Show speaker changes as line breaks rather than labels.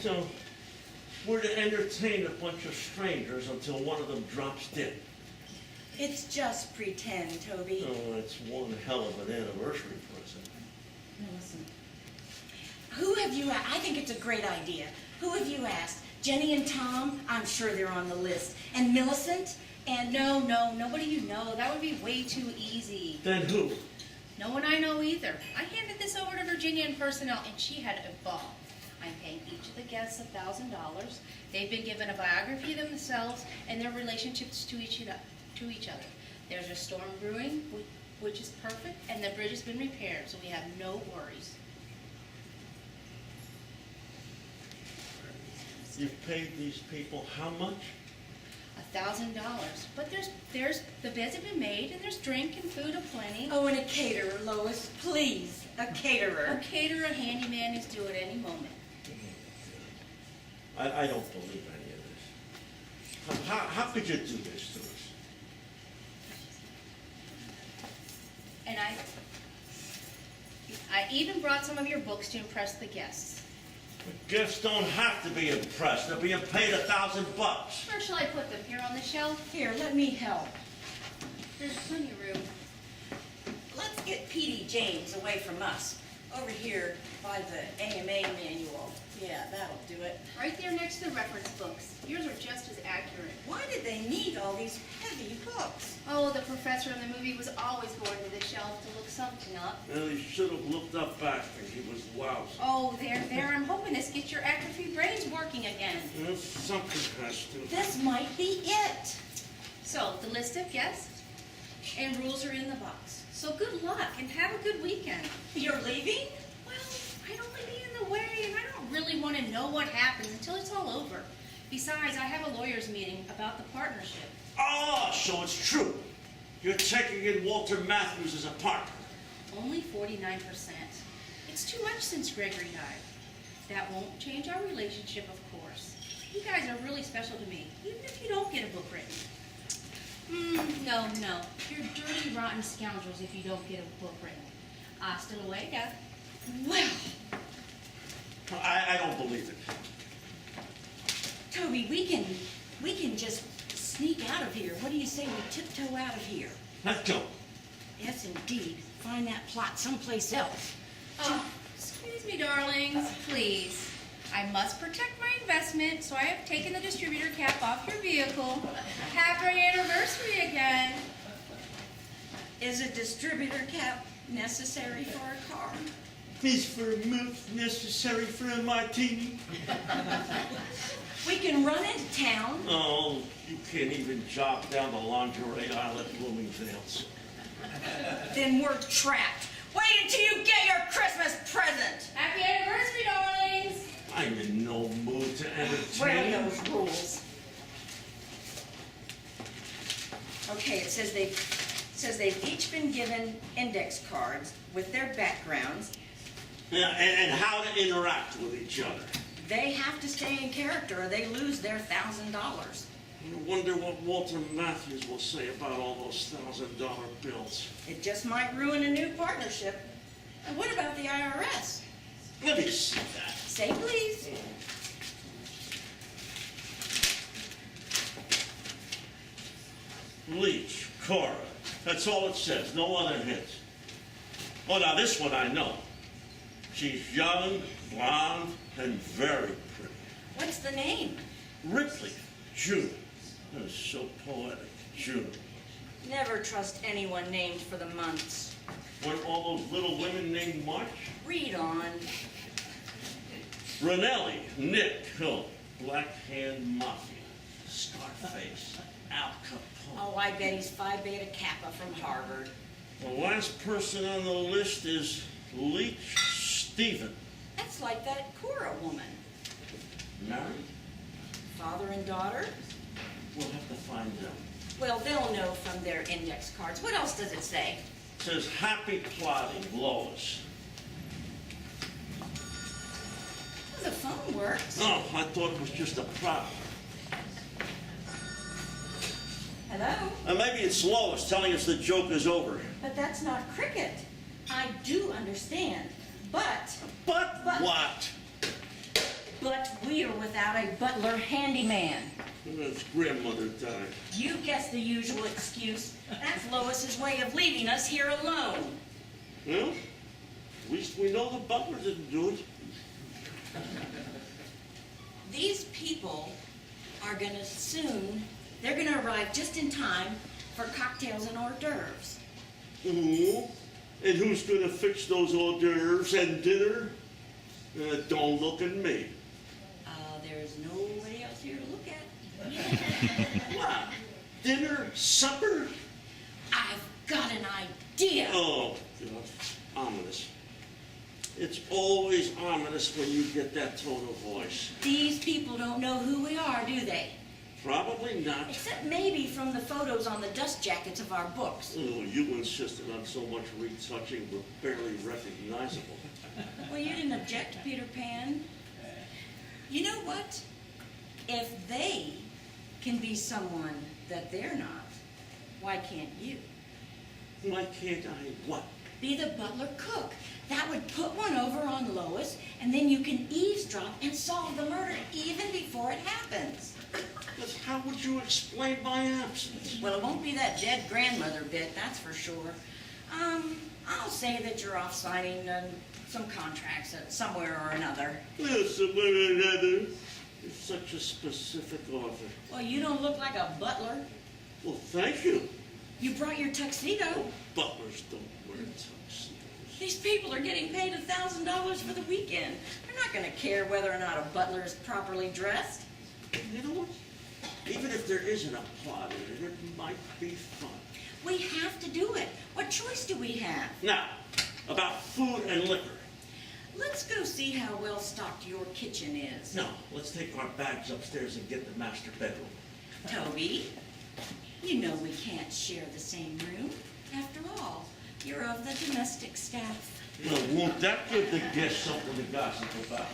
So, we're to entertain a bunch of strangers until one of them drops dead.
It's just pretend, Toby.
Oh, it's one hell of an anniversary present.
Now listen. Who have you asked? I think it's a great idea. Who have you asked? Jenny and Tom? I'm sure they're on the list. And Millicent? And
No, nobody you know. That would be way too easy.
Then who?
No one I know either. I handed this over to Virginia in personnel, and she had a ball. I'm paying each of the guests $1,000. They've been given a biography of themselves and their relationships to each other. There's a storm brewing, which is perfect, and the bridge has been repaired, so we have no worries.
You've paid these people how much?
$1,000. But there's the beds have been made, and there's drink and food aplenty.
oh, and a caterer, Lois. Please, a caterer.
A caterer, a handyman is due at any moment.
I don't believe any of this. How could you do this to us?
And I even brought some of your books to impress the guests.
The guests don't have to be impressed. They're being paid $1,000.
Where shall I put them? Here on the shelf?
Here, let me help.
There's plenty of room.
Let's get P.D. James away from us. Over here by the AMA manual. Yeah, that'll do it.
Right there next to the reference books. Yours are just as accurate.
Why did they need all these heavy books?
Oh, the professor in the movie was always going to the shelf to look something up.
Well, he should have looked up back when he was lousy.
Oh, there. I'm hoping this gets your atrophy brains working again.
Well, something has to.
This might be it.
So, the list of guests and rules are in the box. So good luck and have a good weekend.
You're leaving?
Well, I don't want to be in the way, and I don't really want to know what happens until it's all over. Besides, I have a lawyer's meeting about the partnership.
Oh, so it's true. You're taking in Walter Matthews as a partner.
Only 49%. It's too much since Gregory died. That won't change our relationship, of course. You guys are really special to me, even if you don't get a book written. No. You're dirty, rotten scoundrels if you don't get a book written. Hasta luego.
Well,
I don't believe it.
Toby, we can just sneak out of here. What do you say we tiptoe out of here?
Let's go.
Yes, indeed. Find that plot someplace else.
Oh, excuse me, darlings, please. I must protect my investment, so I have taken the distributor cap off your vehicle. Happy anniversary again.
Is a distributor cap necessary for a car?
Is vermouth necessary for a martini?
We can run into town.
Oh, you can't even jog down the lingerie aisle at Bloomingdale's.
Then we're trapped. Wait until you get your Christmas present.
Happy anniversary, darlings.
I'm in no mood to
What are
entertain.
those rules? Okay, it says they've each been given index cards with their backgrounds.
Yeah, and how to interact with each other.
They have to stay in character or they lose their $1,000.
I wonder what Walter Matthews will say about all those $1,000 bills.
It just might ruin a new partnership. And what about the IRS?
Let me see that.
Say please.
Leach, Cora. That's all it says. No other hints. Oh, now this one I know. She's young, blonde, and very pretty.
What's the name?
Ripley, June. That is so poetic, June.
Never trust anyone named for the months.
Weren't all those little women named March?
Read on.
Ranelli, Nick, Black Hand Mafia, Scarface, Al Capone.
Oh, I bet he's Phi Beta Kappa from Harvard.
The last person on the list is Leach Stephen.
That's like that Cora woman.
Married?
Father and daughter?
We'll have to find out.
Well, they'll know from their index cards. What else does it say?
It says happy plotting, Lois.
The phone works.
Oh, I thought it was just a prop.
Hello?
Maybe it's Lois telling us the joke is over.
But that's not cricket. I do understand. But
But what?
But we we are without a butler handyman.
It's grandmother time.
You guess the usual excuse. That's Lois's way of leaving us here alone.
Well, at least we know the butler didn't do it.
These people are gonna soon, they're gonna arrive just in time for cocktails and hors d'oeuvres.
Oh, and who's gonna fix those hors d'oeuvres and dinner? Don't look at me.
There's nobody else here to look at.
What? Dinner? Supper?
I've got an idea.
Oh, God. Ominous. It's always ominous when you get that tone of voice.
These people don't know who we are, do they?
Probably not.
Except maybe from the photos on the dust jackets of our books.
Oh, you insisted on so much retouching we're barely recognizable.
Well, you didn't object, Peter Pan. You know what? If they can be someone that they're not, why can't you?
Why can't I what?
Be the butler cook. That would put one over on Lois, and then you can eavesdrop and solve the murder even before it happens.
But how would you explain my absence?
Well, it won't be that dead grandmother bit, that's for sure. I'll say that you're off signing some contracts somewhere or another.
Yes, somewhere or another. You're such a specific author.
Well, you don't look like a butler.
Well, thank you.
You brought your tuxedo.
Butlers don't wear tuxedos.
These people are getting paid $1,000 for the weekend. They're not going to care whether or not a butler is properly dressed.
You know what? Even if there isn't a plot in it, it might be fun.
We have to do it. What choice do we have?
Now, about food and liquor.
Let's go see how well stocked your kitchen is.
No, let's take our bags upstairs and get the master bedroom.
Toby, you know we can't share the same room. After all, you're of the domestic staff.
Well, won't that give the guests something to gossip about?